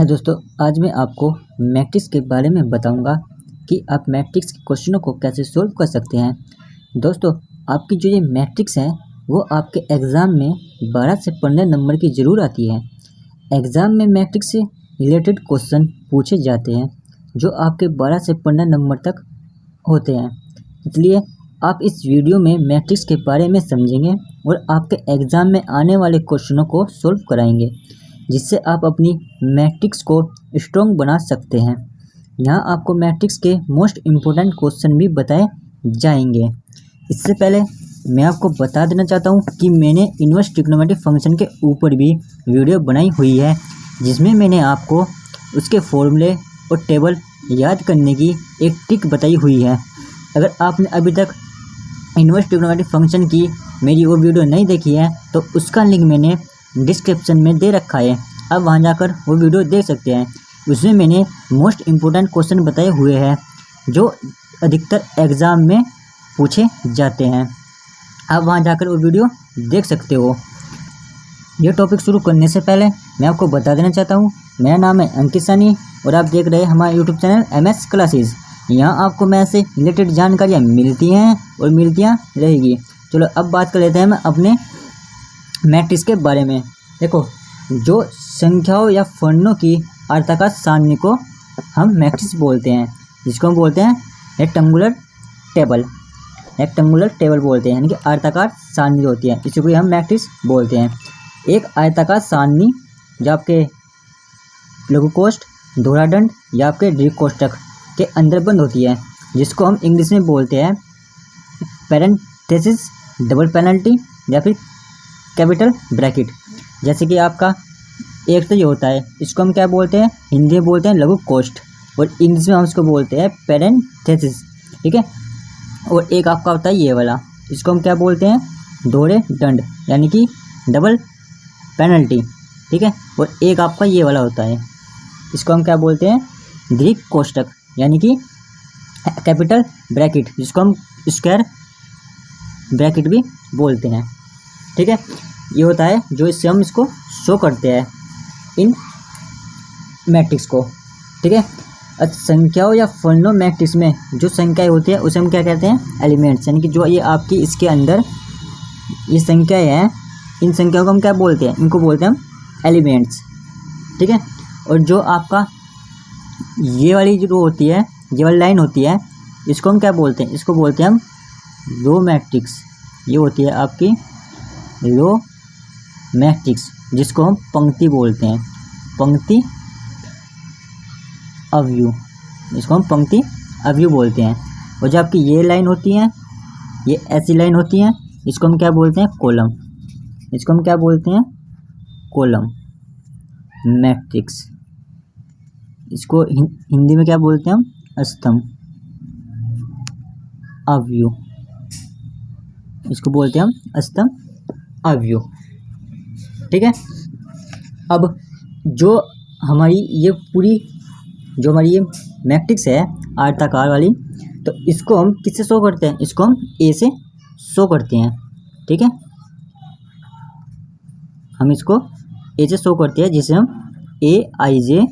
है दोस्तों, आज मैं आपको मैट्रिक्स के बारे में बताऊंगा कि आप मैट्रिक्स के क्वेश्चनों को कैसे सोल्व कर सकते हैं। दोस्तों, आपकी जो ये मैट्रिक्स है वो आपके एग्ज़ाम में 12 से 15 नंबर की ज़रूर आती है। एग्ज़ाम में मैट्रिक्स से रिलेटेड क्वेश्चन पूछे जाते हैं जो आपके 12 से 15 नंबर तक होते हैं। इसलिए आप इस वीडियो में मैट्रिक्स के बारे में समझेंगे और आपके एग्ज़ाम में आने वाले क्वेश्चनों को सोल्व कराएंगे, जिससे आप अपनी मैट्रिक्स को स्ट्रॉन्ग बना सकते हैं। यहाँ आपको मैट्रिक्स के मोस्ट इम्पोर्टेंट क्वेश्चन भी बताए जाएंगे। इससे पहले मैं आपको बता देना चाहता हूँ कि मैंने इनवर्स ट्रिग्नोमेट्रिक फंक्शन के ऊपर भी वीडियो बनाई हुई है, जिसमें मैंने आपको उसके फॉर्मूले और टेबल याद करने की एक ट्रिक बताई हुई है। अगर आपने अभी तक इनवर्स ट्रिग्नोमेट्रिक फंक्शन की मेरी वो वीडियो नहीं देखी है तो उसका लिंक मैंने डिस्क्रिप्शन में दे रखा है, आप वहां जाकर वो वीडियो देख सकते हैं। उसमें मैंने मोस्ट इम्पोर्टेंट क्वेश्चन बताए हुए हैं जो अधिकतर एग्ज़ाम में पूछे जाते हैं। आप वहां जाकर वो वीडियो देख सकते हो। ये टॉपिक शुरू करने से पहले मैं आपको बता देना चाहता हूँ, मेरा नाम है अंकित सानी और आप देख रहे हैं हमारा यूट्यूब चैनल MS क्लासेस। यहाँ आपको मैथ से रिलेटेड जानकारियाँ मिलती हैं और मिलतियाँ रहेगी। चलो अब बात कर लेते हैं हम अपने मैट्रिक्स के बारे में। देखो, जो संख्याओं या फर्नों की आयताकार सारणी को हम मैट्रिक्स बोलते हैं, जिसको हम बोलते हैं रेक्टेंगुलर टेबल बोलते हैं, यानी कि आयताकार सारणी होती है, इसी को हम मैट्रिक्स बोलते हैं। एक आयताकार सारणी जो आपके लघु कोष्ठ, दोहरा दंड या आपके दीर्घ कोष्ठक के अंदर बंद होती है, जिसको हम इंग्लिश में बोलते हैं पैरेंथेसिस, डबल पेनल्टी या फिर कैपिटल ब्रैकेट। जैसे कि आपका एक तो ये होता है, इसको हम क्या बोलते हैं, हिंदी में बोलते हैं लघु कोष्ठ और इंग्लिश में हम इसको बोलते हैं पैरेंथेसिस, ठीक है। और एक आपका होता है ये वाला, इसको हम क्या बोलते हैं, दोहरे दंड यानी कि डबल पेनल्टी, ठीक है। और एक आपका ये वाला होता है, इसको हम क्या बोलते हैं, दीर्घ कोष्ठक यानी कि कैपिटल ब्रैकेट, जिसको हम स्क्वायर ब्रैकेट भी बोलते हैं, ठीक है। ये होता है जो इससे हम इसको शो करते हैं इन मैट्रिक्स को, ठीक है। संख्याओं या फर्नों मैट्रिक्स में जो संख्याएं होती है उसे हम क्या कहते हैं, एलिमेंट्स, यानी कि जो ये आपकी इसके अंदर ये संख्याएं हैं, इन संख्याओं को हम क्या बोलते हैं, इनको बोलते हैं हम एलिमेंट्स, ठीक है। और जो आपका ये वाली जो होती है, ये वाली लाइन होती है, इसको हम क्या बोलते हैं, इसको बोलते हैं हम रो मैट्रिक्स। ये होती है आपकी रो मैट्रिक्स, जिसको हम पंक्ति बोलते हैं, पंक्ति अवयव, इसको हम पंक्ति अवयव बोलते हैं। और जो आपकी ये लाइन होती है, ये ऐसी लाइन होती है, इसको हम क्या बोलते हैं, कॉलम, इसको हम क्या बोलते हैं, कॉलम मैट्रिक्स। इसको हिंदी में क्या बोलते हैं हम, स्तंभ अवयव, इसको बोलते हैं हम स्तंभ अवयव, ठीक है। अब जो हमारी ये पूरी जो हमारी ये मैट्रिक्स है आयताकार वाली, तो इसको हम किससे शो करते हैं, इसको हम A से शो करते हैं, ठीक है। हम इसको A से शो करते हैं, जिसे हम AIJ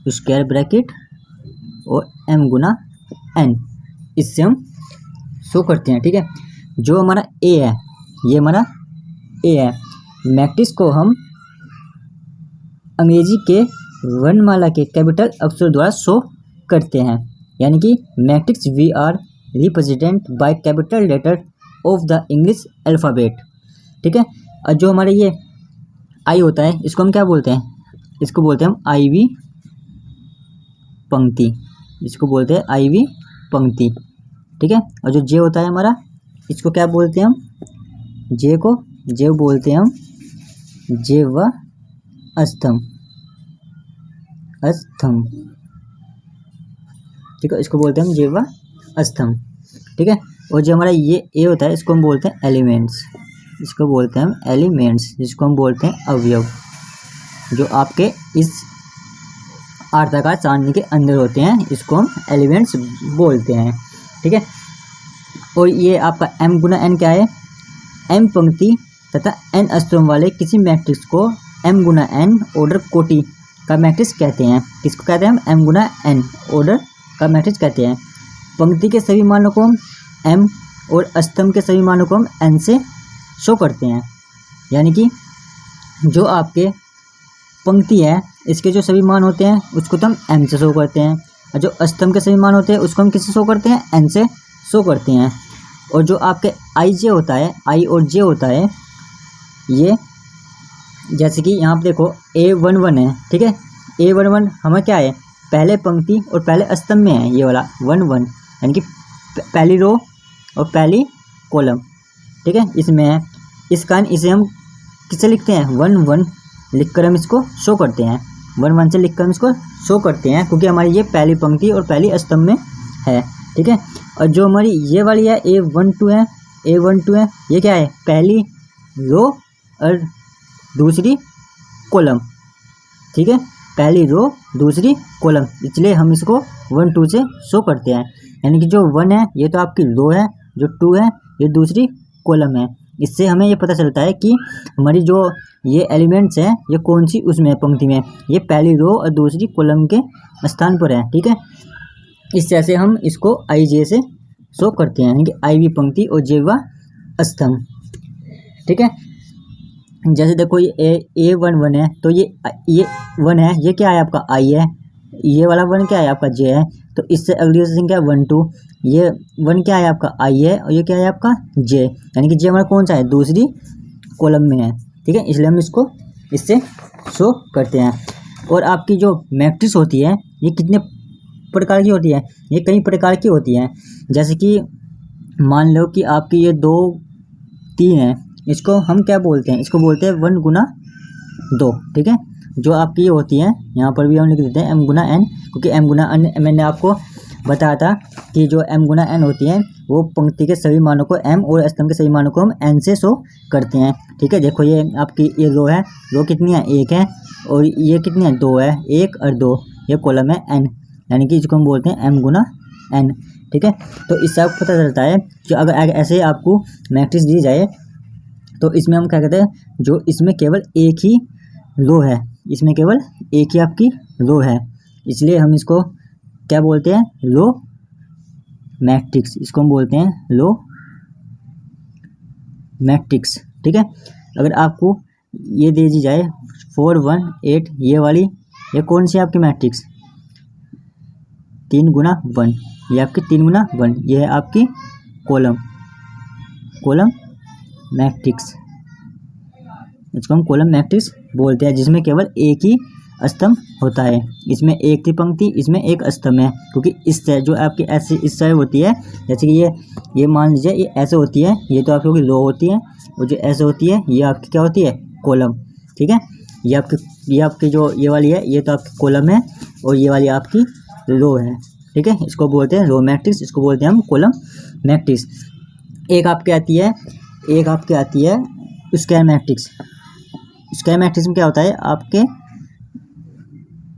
स्क्वायर ब्रैकेट और M गुना N, इससे हम शो करते हैं, ठीक है। जो हमारा A है, ये हमारा A है, मैट्रिक्स को हम अंग्रेजी के वर्णमाला के कैपिटल अक्षर द्वारा शो करते हैं, यानी कि matrix we are represented by capital letter of the English alphabet, ठीक है। और जो हमारे ये आई होता है, इसको हम क्या बोलते हैं, इसको बोलते हैं हम IV पंक्ति, इसको बोलते हैं IV पंक्ति, ठीक है। और जो जे होता है हमारा, इसको क्या बोलते हैं हम, जे को जे बोलते हैं हम जे व स्तंभ, ठीक है, इसको बोलते हैं हम जे व स्तंभ, ठीक है। और जो हमारा ये ए होता है, इसको हम बोलते हैं एलिमेंट्स, इसको बोलते हैं हम एलिमेंट्स, जिसको हम बोलते हैं अवयव, जो आपके इस आयताकार सारणी के अंदर होते हैं, इसको हम एलिमेंट्स बोलते हैं, ठीक है। और ये आपका M गुना N क्या है, M पंक्ति तथा N स्तंभ वाले किसी मैट्रिक्स को M गुना N ऑर्डर कोटि का मैट्रिक्स कहते हैं। किसको कहते हैं हम? m गुना n ऑर्डर का मैट्रिक्स कहते हैं। पंक्ति के सभी मानों को हम m और स्तंभ के सभी मानों को हम n से शो करते हैं। यानी कि जो आपके पंक्ति है इसके जो सभी मान होते हैं उसको तो हम m से शो करते हैं, और जो स्तंभ के सभी मान होते हैं उसको हम किससे शो करते हैं? n से शो करते हैं। और जो आपके i j होता है, i और j होता है, ये जैसे कि यहाँ पे देखो A11 है, ठीक है। A11 हमें क्या है? पहले पंक्ति और पहले स्तंभ में है ये वाला 11, यानी कि पहली रो और पहली कॉलम, ठीक है, इसमें है। इस कारण इसे हम किससे लिखते हैं? 11 लिखकर हम इसको शो करते हैं, 11 से लिखकर हम इसको शो करते हैं, क्योंकि हमारी ये पहली पंक्ति और पहली स्तंभ में है, ठीक है। और जो हमारी ये वाली है A12 है, A12 है, ये क्या है? पहली रो और दूसरी कॉलम, ठीक है, पहली रो दूसरी कॉलम, इसलिए हम इसको 1 2 से शो करते हैं। यानी कि जो 1 है ये तो आपकी रो है, जो 2 है ये दूसरी कॉलम है। इससे हमें ये पता चलता है कि हमारी जो ये एलिमेंट्स हैं ये कौन सी उसमें है पंक्ति में, ये पहली रो और दूसरी कॉलम के स्थान पर है, ठीक है। इस तरह से हम इसको आई जे से शो करते हैं, यानी कि आई भी पंक्ति और जे वा स्तंभ, ठीक है। जैसे देखो ये A11 है, तो ये 1 है, ये क्या है? आपका I है। ये वाला 1 क्या है? आपका J है। तो इससे अगली संख्या 1 2, ये 1 क्या है? आपका I है, और ये क्या है? आपका J, यानी कि J हमारा कौन सा है? दूसरी कॉलम में है, ठीक है, इसलिए हम इसको इससे शो करते हैं। और आपकी जो मैट्रिक्स होती है ये कितने प्रकार की होती है? ये कई प्रकार की होती है। जैसे कि मान लो कि आपकी ये 2 3 है, इसको हम क्या बोलते हैं? इसको बोलते हैं 1 गुना 2, ठीक है। जो आपकी ये होती है यहाँ पर भी हम लिख देते हैं m गुना n, क्योंकि m गुना n मैंने आपको बताया था कि जो m गुना n होती है वो पंक्ति के सभी मानों को m और स्तंभ के सभी मानों को हम n से शो करते हैं, ठीक है। देखो ये आपकी ये रो है, रो कितनी है? 1 है, और ये कितनी है? 2 है, 1 और 2, ये कॉलम है n, यानी कि इसको हम बोलते हैं m गुना n, ठीक है। तो इससे आपको पता चलता है कि अगर ऐसे आपको मैट्रिक्स दी जाए तो इसमें हम क्या कहते हैं? जो इसमें केवल एक ही रो है, इसमें केवल एक ही आपकी रो है, इसलिए हम इसको क्या बोलते हैं? रो मैट्रिक्स, इसको हम बोलते हैं रो मैट्रिक्स, ठीक है। अगर आपको ये दे दी जाए 4 1 8, ये वाली, ये कौन सी आपकी मैट्रिक्स? 3 गुना 1, ये आपकी 3 गुना 1, ये है आपकी कॉलम मैट्रिक्स, इसको हम कॉलम मैट्रिक्स बोलते हैं, जिसमें केवल एक ही स्तंभ होता है। इसमें एक ही पंक्ति, इसमें एक स्तंभ है, क्योंकि इस तरह जो आपकी ऐसे इस तरह होती है, जैसे कि ये मान लीजिए ये ऐसे होती है, ये तो आपकी रो होती है, और जो ऐसे होती है ये आपकी क्या होती है? कॉलम, ठीक है। ये आपकी जो ये वाली है ये तो आपकी कॉलम है, और ये वाली आपकी रो है, ठीक है। इसको बोलते हैं रो मैट्रिक्स, इसको बोलते हैं हम कॉलम मैट्रिक्स। एक आपके आती है स्क्वायर मैट्रिक्स। स्क्वायर मैट्रिक्स में क्या होता है? आपके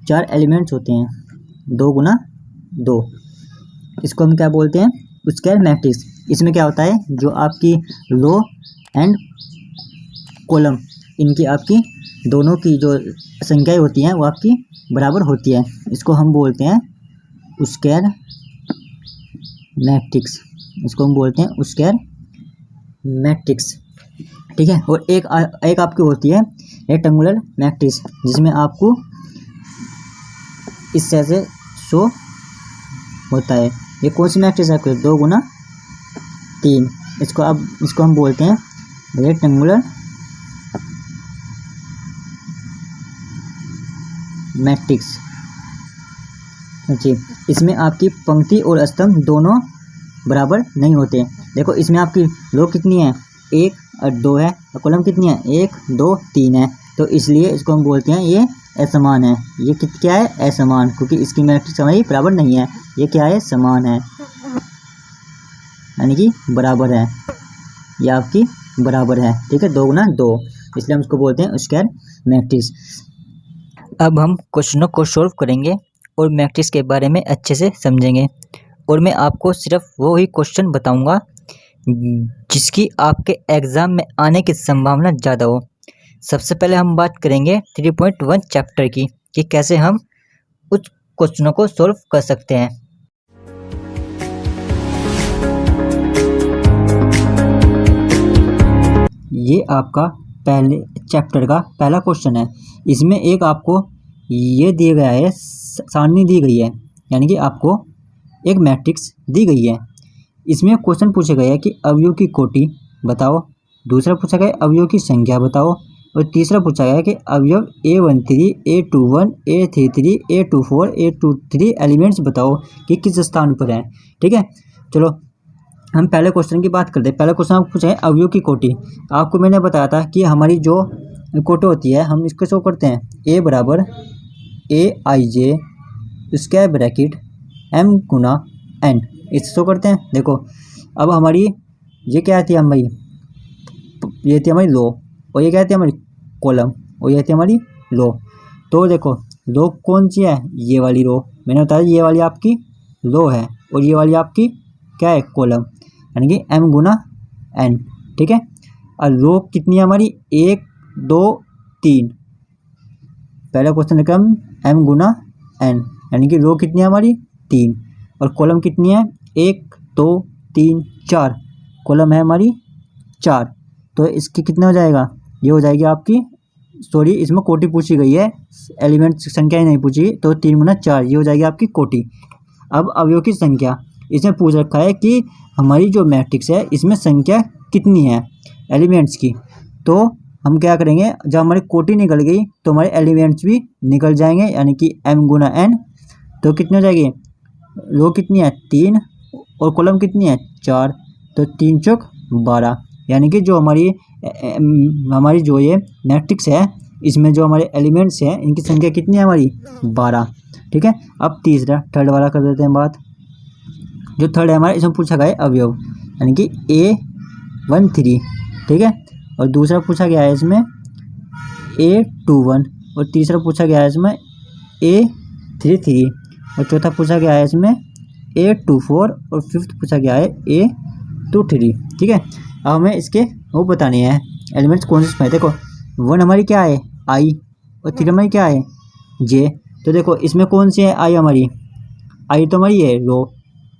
4 एलिमेंट्स होते हैं, 2 गुना 2, इसको हम क्या बोलते हैं? Square matrix. इसमें क्या होता है? जो आपकी रो एंड कॉलम, इनकी आपकी दोनों की जो संख्याएं होती हैं वो आपकी बराबर होती है, इसको हम बोलते हैं स्क्वायर मैट्रिक्स, इसको हम बोलते हैं स्क्वायर मैट्रिक्स, ठीक है। और एक आपकी होती है रेक्टेंगुलर मैट्रिक्स, जिसमें आपको इस तरह से शो होता है। ये कौन सी मैट्रिक्स है आपके? 2 गुना 3, इसको हम बोलते हैं रेक्टेंगुलर मैट्रिक्स, जी। इसमें आपकी पंक्ति और स्तंभ दोनों बराबर नहीं होते। देखो इसमें आपकी रो कितनी है? 1 और 2 है, और कॉलम कितनी है? 1 2 3 है, तो इसलिए इसको हम बोलते हैं ये असमान है। ये क्या है? असमान, क्योंकि इसकी मैट्रिक्स हमारी बराबर नहीं है, ये क्या है? समान है, यानी कि बराबर है, ये आपकी बराबर है, ठीक है, 2 गुना 2, इसलिए हम इसको बोलते हैं स्क्वायर मैट्रिक्स। अब हम क्वेश्चनों को सॉल्व करेंगे और मैट्रिक्स के बारे में अच्छे से समझेंगे, और मैं आपको सिर्फ वो ही क्वेश्चन बताऊंगा जिसकी आपके एग्ज़ाम में आने की संभावना ज़्यादा हो। सबसे पहले हम बात करेंगे 3.1 चैप्टर की। कि कैसे हम उस क्वेश्चनों को सॉल्व कर सकते हैं। ये आपका पहले चैप्टर का पहला क्वेश्चन है। इसमें एक आपको ये दिया गया है, सारणी दी गई है, यानी कि आपको एक मैट्रिक्स दी गई है। इसमें क्वेश्चन पूछा गया है कि अवयव की कोटि बताओ, दूसरा पूछा गया है अवयव की संख्या बताओ, और तीसरा पूछा गया है कि अवयव A13, A21, A33, A24, A23 elements बताओ कि किस स्थान पर हैं। ठीक है, चलो हम पहले क्वेश्चन की बात करते हैं। पहला क्वेश्चन आपको पूछा है अवयव की कोटि। आपको मैंने बताया था कि हमारी जो कोटि होती है हम इसको शो करते हैं A बराबर AIJ स्क्वायर ब्रैकेट M गुना N, इससे शो करते हैं। देखो अब हमारी ये क्या थी हमारी, ये थी हमारी रो, और ये क्या थी हमारी कॉलम, और ये थी हमारी रो। तो देखो रो कौन सी है, ये वाली रो, मैंने बताया ये वाली आपकी रो है और ये वाली आपकी क्या है, कॉलम, यानी कि M गुना N। ठीक है, और रो कितनी है हमारी, 1 2 3। पहला क्वेश्चन लिखा हम M गुना N, यानी कि रो कितनी है हमारी 3, और कॉलम कितनी है 1 2 3 4, कॉलम है हमारी 4। तो इसकी कितना हो जाएगा, ये हो जाएगी आपकी, सॉरी इसमें कोटि पूछी गई है, एलिमेंट संख्या ही नहीं पूछी, तो 3 गुना 4 ये हो जाएगी आपकी कोटि। अब अवयव की संख्या, इसमें पूछ रखा है कि हमारी जो मैट्रिक्स है इसमें संख्या कितनी है एलिमेंट्स की। तो हम क्या करेंगे, जब हमारी कोटि निकल गई तो हमारे एलिमेंट्स भी निकल जाएंगे, यानी कि M गुना N। तो कितनी हो जाएगी, रो कितनी है 3 और कॉलम कितनी है 4, तो 3 चौक 12, यानी कि जो हमारी जो ये मैट्रिक्स है इसमें जो हमारे एलिमेंट्स हैं इनकी संख्या कितनी है हमारी 12। ठीक है, अब तीसरा थर्ड वाला कर देते हैं बात। जो थर्ड है हमारा, इसमें पूछा गया है अवयव, यानी कि A13। ठीक है, और दूसरा पूछा गया है इसमें A21, और तीसरा पूछा गया है इसमें A33, और चौथा पूछा गया है इसमें A24, और फिफ्थ पूछा गया है A23। ठीक है, अब हमें इसके वो बताने हैं एलिमेंट्स कौन से। देखो 1 हमारी क्या है I, और 3 हमारी क्या है J। तो देखो इसमें कौन सी है I हमारी, I तो हमारी है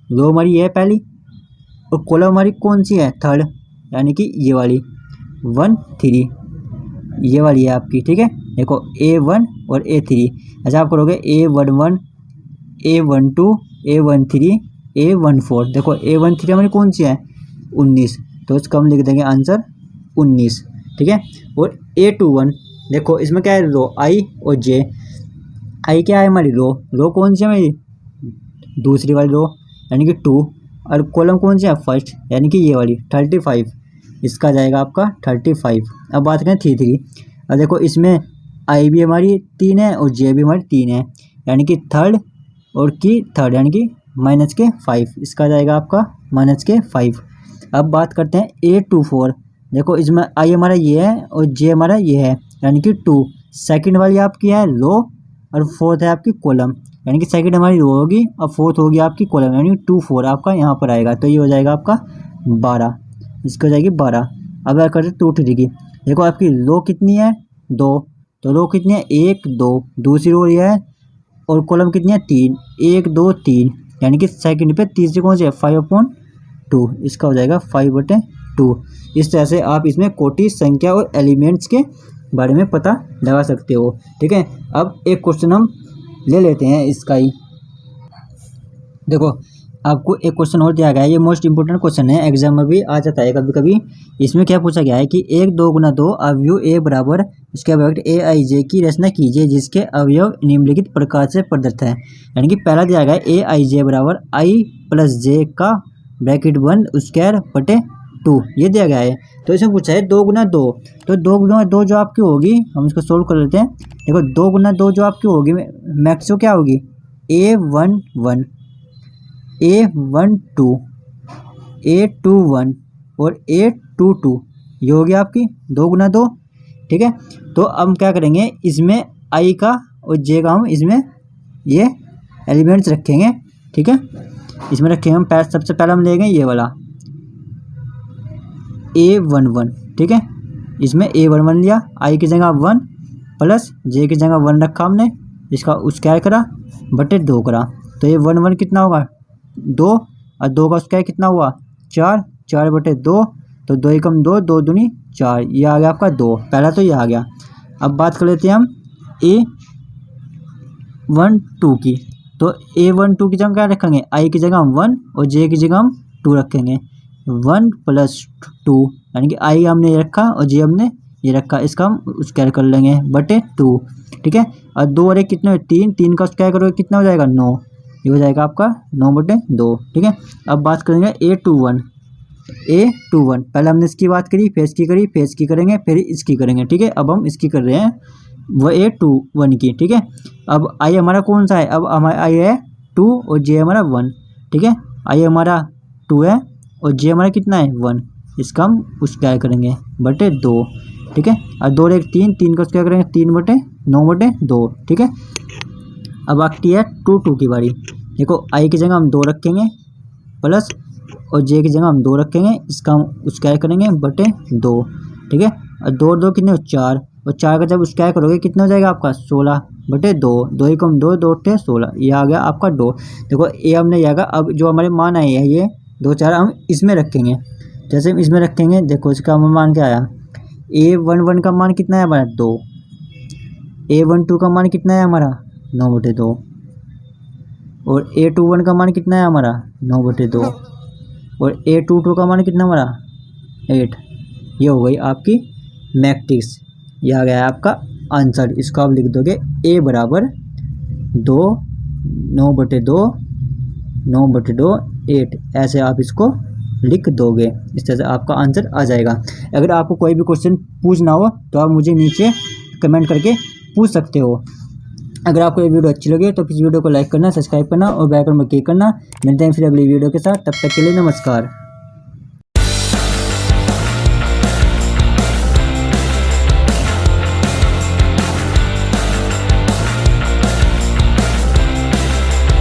रो हमारी है पहली, और कॉलम हमारी कौन सी है थर्ड, यानी कि ये वाली 1 3, ये वाली है आपकी। ठीक है, देखो A1 और A3, अच्छा आप करोगे A11, A12, A13, A14। देखो A13 हमारी कौन सी है 19, तो इसका हम लिख देंगे आंसर 19। ठीक है, और A21 देखो इसमें क्या है रो I और J। I क्या है हमारी रो कौन सी है हमारी दूसरी वाली रो, यानी कि 2, और कॉलम कौन सी है फर्स्ट, यानी कि ये वाली 35, इसका जाएगा आपका 35। अब बात करें 3। अब देखो इसमें I भी हमारी 3 है और J भी हमारी 3 है, यानी कि थर्ड और की थर्ड, यानी कि -5, इसका जाएगा आपका -5। अब बात करते हैं A24। देखो इसमें I हमारा ये है और J हमारा ये है, यानी कि 2। सेकंड वाली आपकी है रो और फोर्थ है आपकी कॉलम, यानी कि सेकंड हमारी रो होगी और फोर्थ होगी आपकी कॉलम, यानी 2 4 आपका यहाँ पर आएगा। तो ये हो जाएगा आपका 12, इसकी हो जाएगी 12। अब अगर करते 2 3 की, देखो आपकी रो कितनी है 2, तो रो कितनी है 1 2, दूसरी रो ये है, और कॉलम कितनी है 3 1 2 3, यानी कि सेकंड पे तीसरी कौन सी है 5/2, इसका हो जाएगा 5/2। इस तरह से आप इसमें कोटि संख्या और एलिमेंट्स के बारे में पता लगा सकते हो। ठीक है, अब एक क्वेश्चन हम ले लेते हैं इसका ही। देखो आपको एक क्वेश्चन और दिया गया है, ये मोस्ट इंपोर्टेंट क्वेश्चन है, एग्जाम में भी आ जाता है कभी कभी। इसमें क्या पूछा गया है कि 1 2 गुना 2 अवयव A बराबर उसके ब्रैकेट AIJ की रचना कीजिए जिसके अवयव निम्नलिखित प्रकार से प्रदत्त है। यानी कि पहला दिया गया है AIJ बराबर I + J का ब्रैकेट 1 स्क्वायर बटे 2, ये दिया गया है। तो इसमें पूछा है 2 गुना 2, तो 2 गुना 2 जो आपकी होगी हम इसको सोल्व कर लेते हैं। देखो 2 गुना 2 जो आपकी होगी मैक्सिमम क्या होगी A11, A12, A21 और A22, ये होगी आपकी 2 गुना 2। ठीक है, तो अब हम क्या करेंगे इसमें I का और J का हम इसमें ये एलिमेंट्स रखेंगे। ठीक है, इसमें रखेंगे हम सबसे पहले हम लेंगे ये वाला A11। ठीक है, इसमें A11 लिया, I की जगह 1 प्लस J की जगह 1 रखा हमने, इसका स्क्वायर करा बटे 2 करा, तो ये 1 1 कितना होगा 2, और 2 का स्क्वायर कितना हुआ 4, 4 बटे 2, तो 2 एकम 2, 2 दूनी 4, ये आ गया आपका 2, पहला तो ये आ गया। अब बात कर लेते हैं हम A12 की, तो A12 की जगह क्या रखेंगे, I की जगह हम 1 और J की जगह हम 2 रखेंगे। 1 + 2 यानी कि I हमने ये रखा और J हमने ये रखा, इसका हम स्क्वायर कर लेंगे बटे 2, ठीक है। और 2 और 1 कितने हुए 3, 3 का स्क्वायर करोगे कितना हो जाएगा 9, ये हो जाएगा आपका 9 बटे 2, ठीक है। अब बात करेंगे A21, पहले हमने इसकी बात करी, फिर इसकी करी, फिर इसकी करेंगे, फिर इसकी करेंगे, ठीक है। अब हम इसकी कर रहे हैं वो A21 की, ठीक है। अब I हमारा कौन सा है, अब हमारा I है 2 और J हमारा 1, ठीक है। I हमारा 2 है और J हमारा कितना है 1, इसका हम स्क्वायर करेंगे बटे 2, ठीक है। और 2 और 1 3, 3 का स्क्वायर करेंगे 3 बटे 9 बटे 2, ठीक है। अब आती है 2 की बारी, देखो I की जगह हम 2 रखेंगे प्लस और J की जगह हम 2 रखेंगे, इसका हम स्क्वायर करेंगे बटे 2, ठीक है। और 2 और 2 कितने हो 4, और 4 का जब स्क्वायर करोगे कितना हो जाएगा आपका 16 बटे 2, 2 एकम 2, 2 अट्ठे 16, ये आ गया आपका 2। देखो ये हमने ये आ गया। अब जो हमारे मान आए हैं ये 2 4 हम इसमें रखेंगे, जैसे हम इसमें रखेंगे देखो इसका हमें मान क्या आया, A11 का मान कितना है हमारा 2, A12 का मान कितना है हमारा 9 बटे 2, और A21 का मान कितना है हमारा 9 बटे 2, और A22 का मान कितना हमारा 8। ये हो गई आपकी मैट्रिक्स, ये आ गया है आपका आंसर। इसको आप लिख दोगे A बराबर 2 9 बटे 2 9 बटे 2 8, ऐसे आप इसको लिख दोगे, इस तरह से आपका आंसर आ जाएगा। अगर आपको कोई भी क्वेश्चन पूछना हो तो आप मुझे नीचे कमेंट करके पूछ सकते हो। अगर आपको ये वीडियो अच्छी लगे तो इस वीडियो को लाइक करना, सब्सक्राइब करना और बेल आइकन पर क्लिक करना। मिलते हैं फिर अगली वीडियो के साथ, तब तक के लिए नमस्कार।